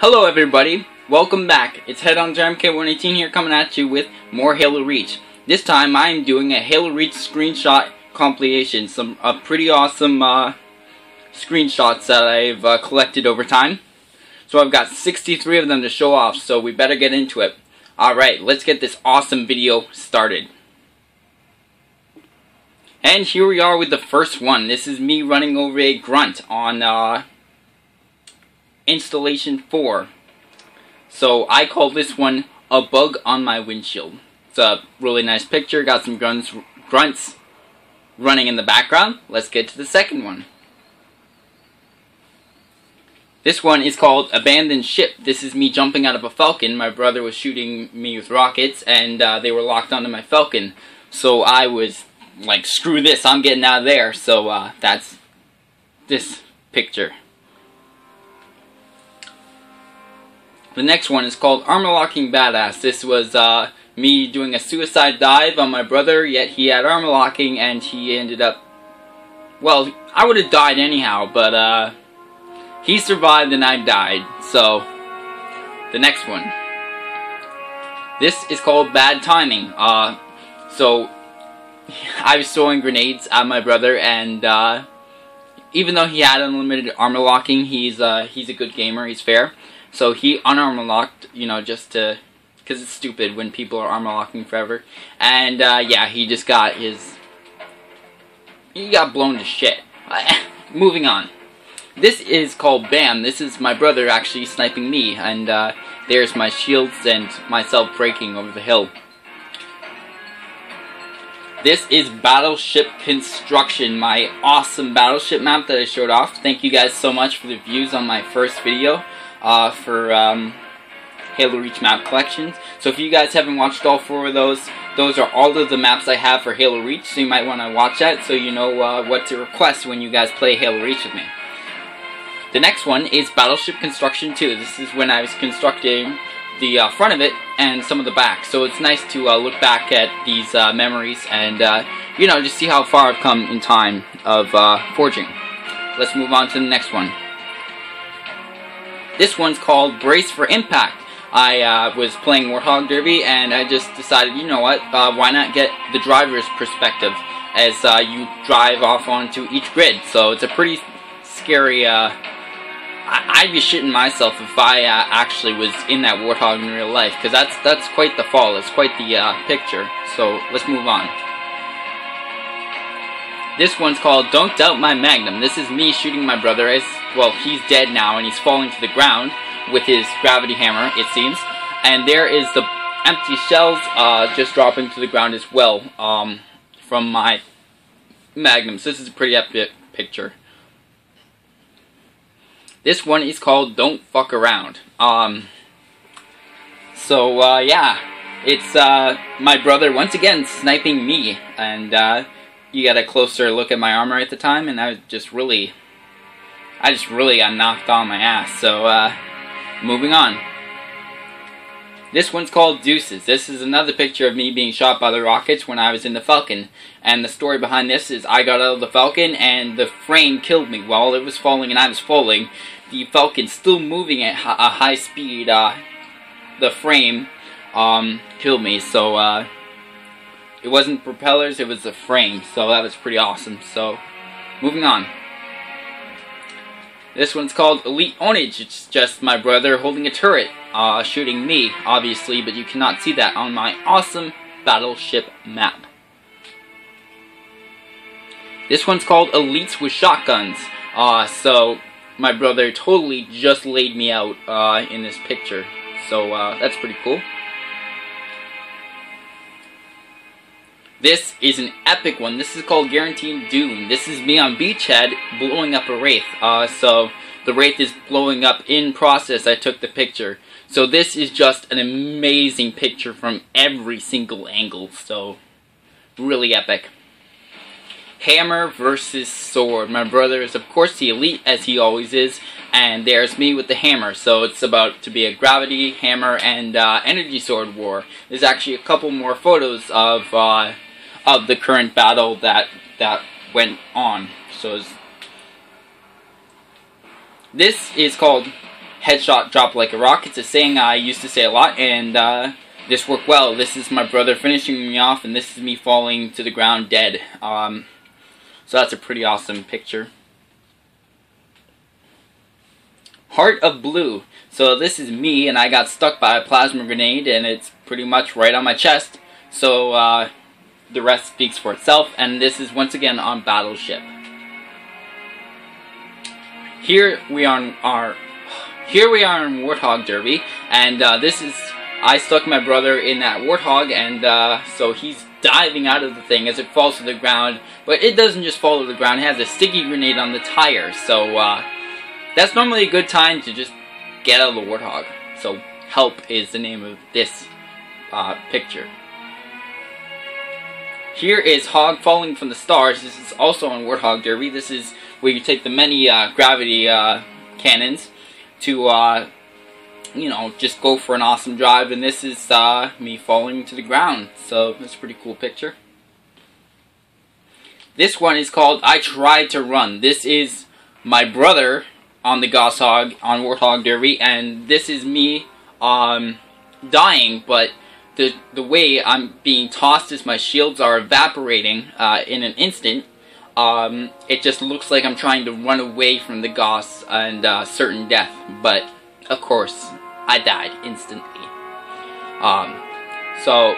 Hello everybody, welcome back. It's Head on JamK118 here coming at you with more Halo Reach. This time I'm doing a Halo Reach screenshot compilation. Some pretty awesome screenshots that I've collected over time. So I've got 63 of them to show off, so we better get into it. Alright, let's get this awesome video started. And here we are with the first one. This is me running over a grunt on Installation 4. So I call this one a bug on my windshield. It's a really nice picture, got some grunts running in the background. Let's get to the second one. This one is called Abandoned Ship. This is me jumping out of a Falcon. My brother was shooting me with rockets and they were locked onto my Falcon. So I was like, screw this, I'm getting out of there. So that's this picture. The next one is called Armor Locking Badass. This was me doing a suicide dive on my brother, yet he had armor locking and he ended up... Well, I would have died anyhow, but he survived and I died. So, the next one. This is called Bad Timing. So, I was throwing grenades at my brother and even though he had unlimited armor locking, he's a good gamer, he's fair. So he unarmor locked, you know, just to, because it's stupid when people are armor locking forever. And yeah, he just got he got blown to shit. Moving on. This is called BAM. This is my brother actually sniping me, and there's my shields and myself breaking over the hill. This is Battleship Construction, my awesome battleship map that I showed off. Thank you guys so much for the views on my first video. For Halo Reach map collections. So if you guys haven't watched all 4 of those are all of the maps I have for Halo Reach, so you might want to watch that so you know what to request when you guys play Halo Reach with me. The next one is Battleship Construction 2. This is when I was constructing the front of it and some of the back. So it's nice to look back at these memories and you know, just see how far I've come in time of forging. Let's move on to the next one. This one's called Brace for Impact. I was playing Warthog Derby and I just decided, you know what, why not get the driver's perspective as you drive off onto each grid. So it's a pretty scary, I'd be shitting myself if I actually was in that Warthog in real life, because that's quite the fall, it's quite the picture. So let's move on. This one's called Don't Doubt My Magnum. This is me shooting my brother as, well, he's dead now and he's falling to the ground with his gravity hammer, it seems. And there is the empty shells just dropping to the ground as well from my magnums. This is a pretty epic picture. This one is called Don't Fuck Around. Yeah, it's my brother once again sniping me, and you got a closer look at my armor at the time, and I just really got knocked on my ass. So, moving on. This one's called Deuces. This is another picture of me being shot by the rockets when I was in the Falcon. And the story behind this is I got out of the Falcon and the frame killed me. While it was falling and I was falling, the Falcon still moving at a high speed, the frame killed me. So, it wasn't propellers, it was the frame, so that was pretty awesome. So, moving on. This one's called Elite Ownage. It's just my brother holding a turret, shooting me, obviously, but you cannot see that on my awesome battleship map. This one's called Elites with Shotguns. So, my brother totally just laid me out in this picture. So, that's pretty cool. This is an epic one. This is called Guaranteed Doom. This is me on Beachhead blowing up a Wraith. So the Wraith is blowing up in process. I took the picture. So this is just an amazing picture from every single angle. So really epic. Hammer versus sword. My brother is of course the elite, as he always is, and there's me with the hammer. So it's about to be a gravity, hammer, and energy sword war. There's actually a couple more photos of the current battle that went on. So this is called headshot drop like a rock. It's a saying I used to say a lot, and this worked well. This is my brother finishing me off, and this is me falling to the ground dead. So that's a pretty awesome picture. Heart of Blue. So this is me, and I got stuck by a plasma grenade, and it's pretty much right on my chest. So the rest speaks for itself, and this is once again on Battleship. Here we are in Warthog Derby, and this is, I stuck my brother in that Warthog, and so he's diving out of the thing as it falls to the ground, but it doesn't just fall to the ground, it has a sticky grenade on the tire, so that's normally a good time to just get out of the Warthog. So Help is the name of this picture. Here is Hog falling from the stars. This is also on Warthog Derby. This is where you take the many gravity cannons to, you know, just go for an awesome drive. And this is me falling to the ground. So that's a pretty cool picture. This one is called I Tried to Run. This is my brother on the Goshawk on Warthog Derby, and this is me dying, but the way I'm being tossed as my shields are evaporating in an instant, it just looks like I'm trying to run away from the Goss and certain death, but of course I died instantly. So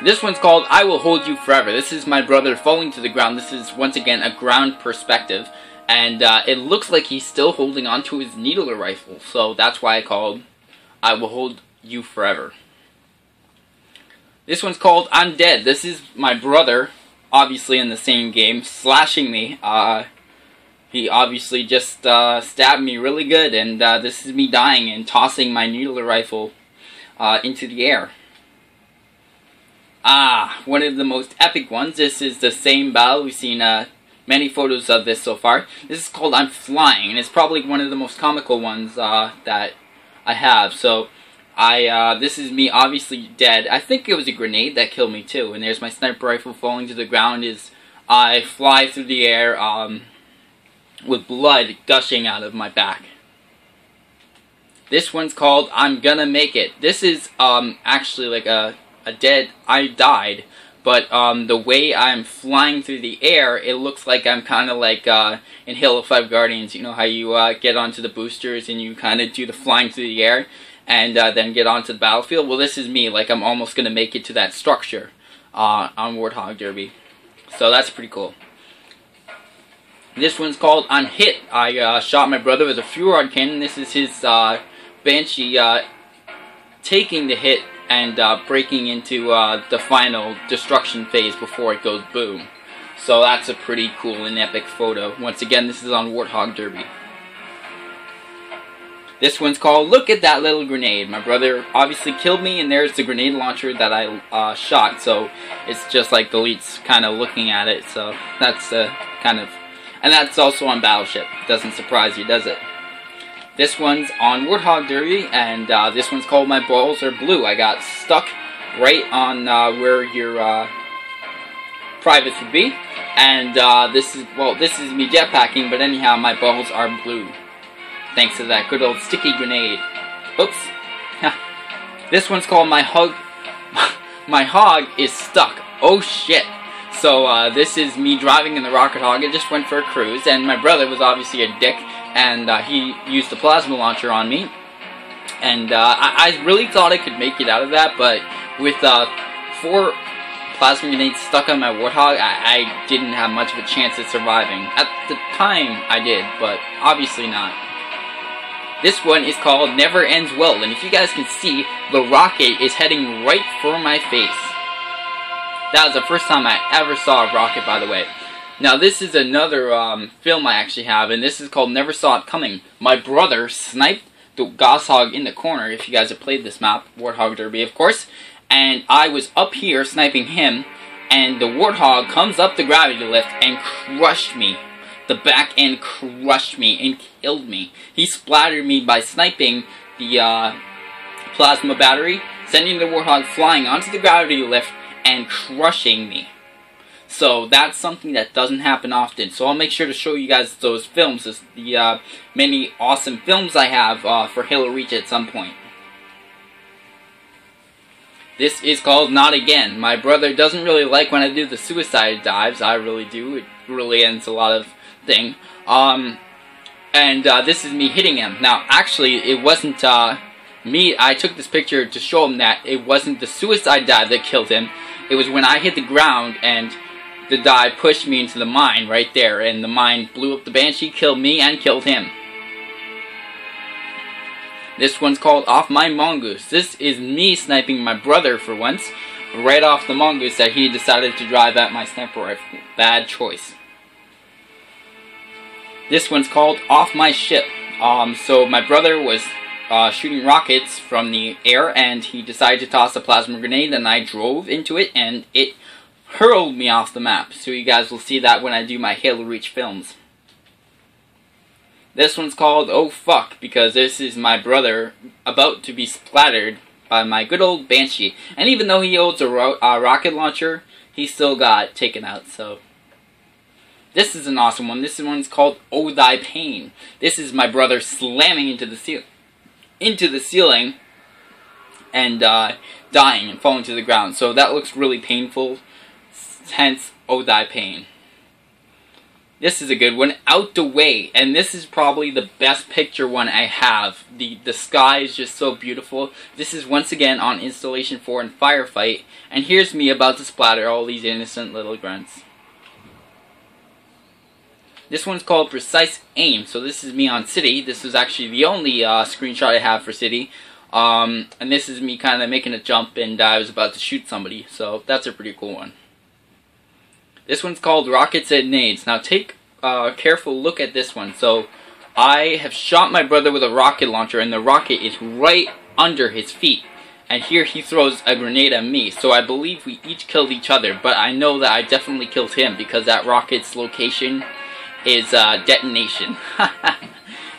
this one's called I Will Hold You Forever. This is my brother falling to the ground. This is once again a ground perspective, and it looks like he's still holding on to his needler rifle, so that's why I called I Will Hold You Forever. This one's called I'm Dead. This is my brother, obviously in the same game, slashing me. He obviously just stabbed me really good, and this is me dying and tossing my needler rifle into the air. One of the most epic ones. This is the same battle. We've seen many photos of this so far. This is called I'm Flying, and it's probably one of the most comical ones that I have. So this is me obviously dead. I think it was a grenade that killed me too. And there's my sniper rifle falling to the ground as I fly through the air with blood gushing out of my back. This one's called I'm Gonna Make It. This is actually like a dead, I died, but the way I'm flying through the air, it looks like I'm kind of like in Halo 5 Guardians. You know how you get onto the boosters and you kind of do the flying through the air and then get onto the battlefield? Well, this is me, like I'm almost going to make it to that structure on Warthog Derby. So that's pretty cool. This one's called I'm Hit. I shot my brother with a fuel rod cannon. This is his Banshee taking the hit and breaking into the final destruction phase before it goes boom. So that's a pretty cool and epic photo. Once again, this is on Warthog Derby. This one's called Look at That Little Grenade. My brother obviously killed me, and there's the grenade launcher that I shot. So it's just like the lead's kind of looking at it. So that's kind of... And that's also on Battleship. Doesn't surprise you, does it? This one's on Warthog Derby, and this one's called My Balls Are Blue. I got stuck right on where your privates would be, and this is me jetpacking, but anyhow, my balls are blue, thanks to that good old sticky grenade. Oops. This one's called My Hog. My hog is stuck. Oh shit. So this is me driving in the rocket hog. It just went for a cruise, and my brother was obviously a dick, and he used the plasma launcher on me, and I really thought I could make it out of that, but with 4 plasma grenades stuck on my Warthog, I didn't have much of a chance at surviving. At the time I did, but obviously not. This one is called Never Ends Well, and if you guys can see, the rocket is heading right for my face. That was the first time I ever saw a rocket, by the way. Now, this is another film I actually have, and this is called Never Saw It Coming. My brother sniped the Goshawk in the corner, if you guys have played this map, Warthog Derby, of course, and I was up here sniping him, and the Warthog comes up the gravity lift and crushed me. The back end crushed me and killed me. He splattered me by sniping the plasma battery, sending the Warthog flying onto the gravity lift, and crushing me. So that's something that doesn't happen often. So I'll make sure to show you guys those films, the many awesome films I have for Halo Reach at some point. This is called Not Again. My brother doesn't really like when I do the suicide dives. I really do. It really ends a lot of thing. This is me hitting him. Now, actually, it wasn't me. I took this picture to show him that it wasn't the suicide dive that killed him. It was when I hit the ground and the dive pushed me into the mine right there, and the mine blew up the Banshee, killed me, and killed him. This one's called Off My Mongoose. This is me sniping my brother for once, right off the mongoose that he decided to drive at my sniper rifle. Bad choice. This one's called Off My Ship. So my brother was shooting rockets from the air, and he decided to toss a plasma grenade, and I drove into it, and it hurled me off the map. So you guys will see that when I do my Halo Reach films. This one's called Oh Fuck, because this is my brother about to be splattered by my good old Banshee. And even though he owns a rocket launcher, he still got taken out, so... This is an awesome one. This one's called Oh Thy Pain. This is my brother slamming into the ceiling and dying and falling to the ground. So that looks really painful, hence Oh Thy Pain. This is a good one, Out the Way, and this is probably the best picture one I have. The sky is just so beautiful. This is once again on Installation 4 in Firefight, and here's me about to splatter all these innocent little grunts. This one's called Precise Aim, so this is me on City. This is actually the only screenshot I have for City. And this is me kind of making a jump, and I was about to shoot somebody, so that's a pretty cool one. This one's called Rockets and Nades. Now take a careful look at this one. So I have shot my brother with a rocket launcher, and the rocket is right under his feet. And here he throws a grenade at me. So I believe we each killed each other, but I know that I definitely killed him because that rocket's location is detonation.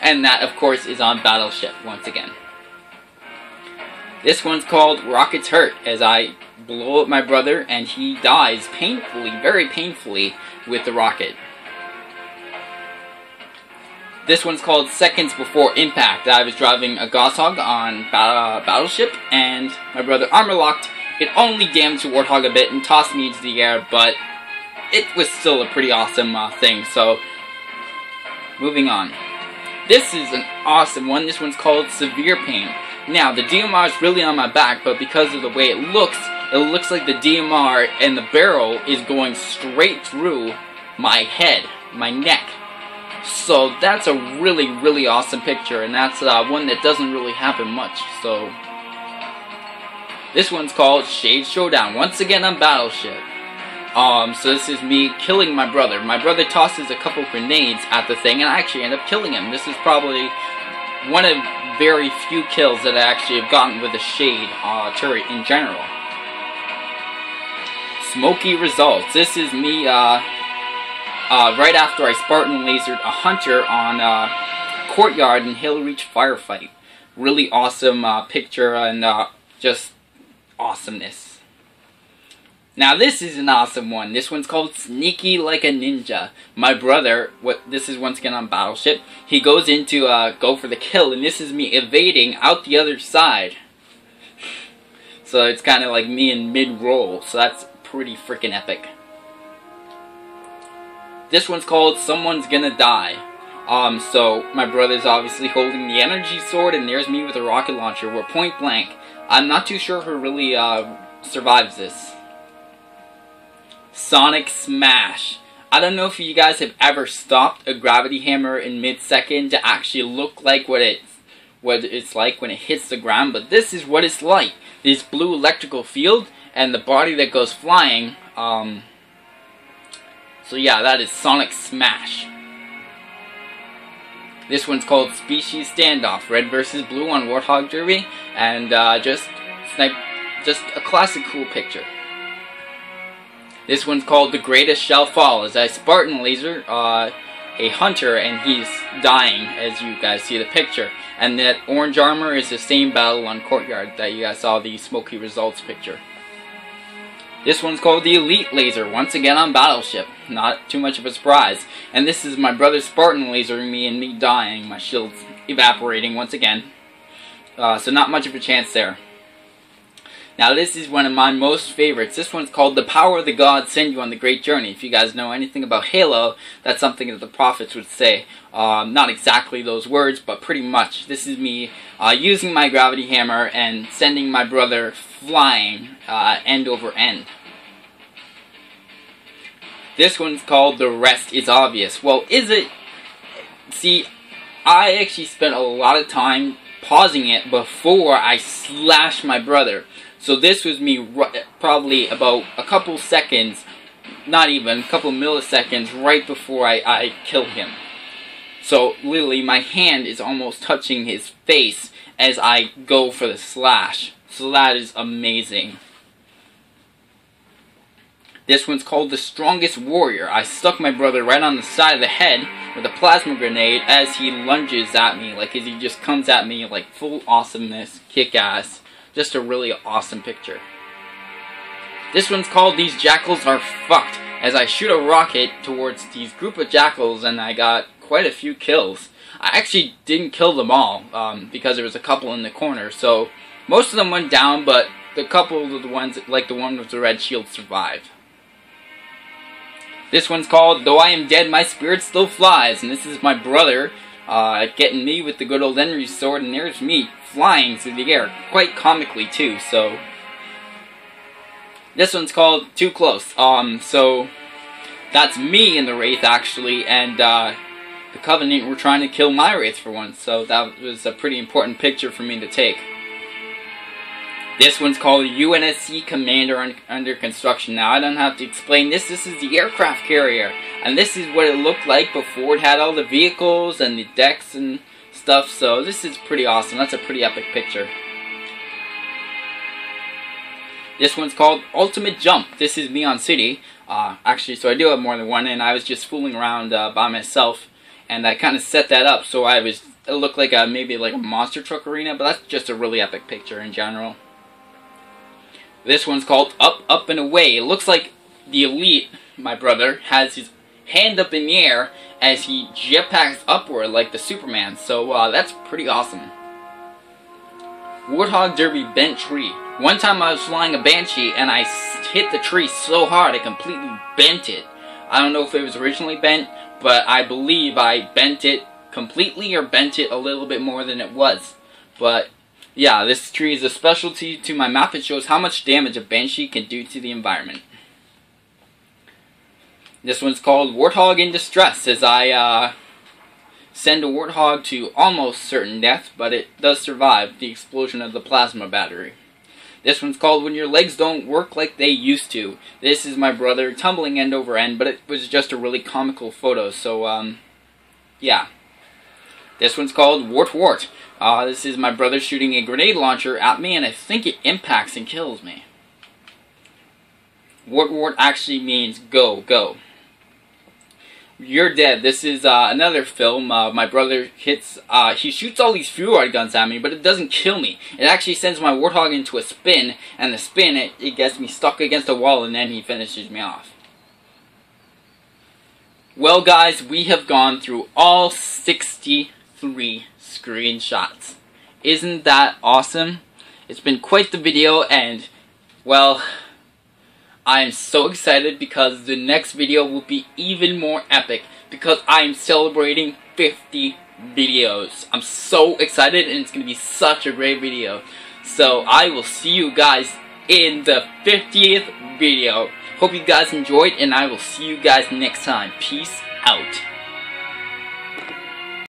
And that, of course, is on Battleship once again. This one's called Rockets Hurt, as I blow up my brother and he dies painfully, very painfully, with the rocket. This one's called Seconds Before Impact. I was driving a Goshawk on Battleship, and my brother armor locked. It only damaged the Warthog a bit and tossed me into the air, but it was still a pretty awesome thing. So, moving on. This is an awesome one. This one's called Severe Pain. Now, the DMR is really on my back, but because of the way it looks like the DMR and the barrel is going straight through my head, my neck. So that's a really, really awesome picture, and that's one that doesn't really happen much. So this one's called Shade Showdown, once again on Battleship. So this is me killing my brother. My brother tosses a couple grenades at the thing, and I actually end up killing him. This is probably one of very few kills that I actually have gotten with a Shade turret in general. Smoky Results. This is me right after I Spartan lasered a hunter on Courtyard in Halo Reach Firefight. Really awesome picture and just awesomeness. Now this is an awesome one. This one's called Sneaky Like a Ninja. My brother, this is once again on Battleship, he goes in to go for the kill, and this is me evading out the other side. So it's kind of like me in mid-roll, so that's pretty freaking epic. This one's called Someone's Gonna Die. So my brother's obviously holding the energy sword, and there's me with a rocket launcher. We're point blank. I'm not too sure who really survives this. Sonic Smash. I don't know if you guys have ever stopped a gravity hammer in mid-second to actually look like what it's like when it hits the ground, but this is what it's like. This blue electrical field and the body that goes flying. So yeah, that is Sonic Smash. This one's called Species Standoff. Red versus blue on Warthog Derby, and just a classic cool picture. This one's called The Greatest Shall Fall, as I Spartan laser a hunter, and he's dying, as you guys see the picture. And that orange armor is the same battle on Courtyard that you guys saw the Smoky Results picture. This one's called the Elite Laser, once again on Battleship. Not too much of a surprise. And this is my brother Spartan lasering me and me dying, my shields evaporating once again. So not much of a chance there. Now this is one of my most favorites. This one's called The Power of the Gods Send You on the Great Journey. If you guys know anything about Halo, that's something that the prophets would say. Not exactly those words, but pretty much. This is me using my gravity hammer and sending my brother flying end over end. This one's called The Rest is Obvious. Well, is it? See, I actually spent a lot of time pausing it before I slashed my brother. So this was me probably about a couple seconds, not even, a couple milliseconds right before I killed him. So literally my hand is almost touching his face as I go for the slash. So that is amazing. This one's called The Strongest Warrior. I stuck my brother right on the side of the head with a plasma grenade as he lunges at me, like as he just comes at me like full awesomeness, kick-ass. Just a really awesome picture. This one's called These Jackals Are Fucked, as I shoot a rocket towards these group of jackals and I got quite a few kills. I actually didn't kill them all, because there was a couple in the corner, so most of them went down, but the couple of the ones, like the one with the red shield, survived. This one's called Though I Am Dead, My Spirit Still Flies, and this is my brother getting me with the good old Henry sword, and there's me flying through the air, quite comically too. So this one's called Too Close. So that's me in the Wraith actually, and the Covenant were trying to kill my Wraith for once, so that was a pretty important picture for me to take. This one's called UNSC Commander Under Construction. Now, I don't have to explain this. This is the aircraft carrier. And this is what it looked like before it had all the vehicles and the decks and stuff. So this is pretty awesome. That's a pretty epic picture. This one's called Ultimate Jump. This is me on City. Actually, so I do have more than one. And I was just fooling around by myself. And I kind of set that up so it looked like maybe like a monster truck arena. But that's just a really epic picture in general. This one's called Up, Up, and Away. It looks like the Elite, my brother, has his hand up in the air as he jetpacks upward like the Superman. So that's pretty awesome. Warthog Derby Bent Tree. One time I was flying a Banshee and I hit the tree so hard I completely bent it. I don't know if it was originally bent, but I believe I bent it completely or bent it a little bit more than it was. But yeah, this tree is a specialty to my map. It shows how much damage a Banshee can do to the environment. This one's called Warthog in Distress, as I send a Warthog to almost certain death, but it does survive the explosion of the plasma battery. This one's called When Your Legs Don't Work Like They Used To. This is my brother tumbling end over end, but it was just a really comical photo, so yeah. This one's called Wart Wart. This is my brother shooting a grenade launcher at me, and I think it impacts and kills me. Wart Wart actually means go, go. You're Dead. This is another film. My brother he shoots all these fuel rod guns at me, but it doesn't kill me. It actually sends my Warthog into a spin, and the spin, it gets me stuck against a wall, and then he finishes me off. Well, guys, we have gone through all 63 screenshots. Isn't that awesome? It's been quite the video, and, well, I am so excited because the next video will be even more epic because I am celebrating 50 videos. I'm so excited, and it's going to be such a great video. So I will see you guys in the 50th video. Hope you guys enjoyed, and I will see you guys next time. Peace out.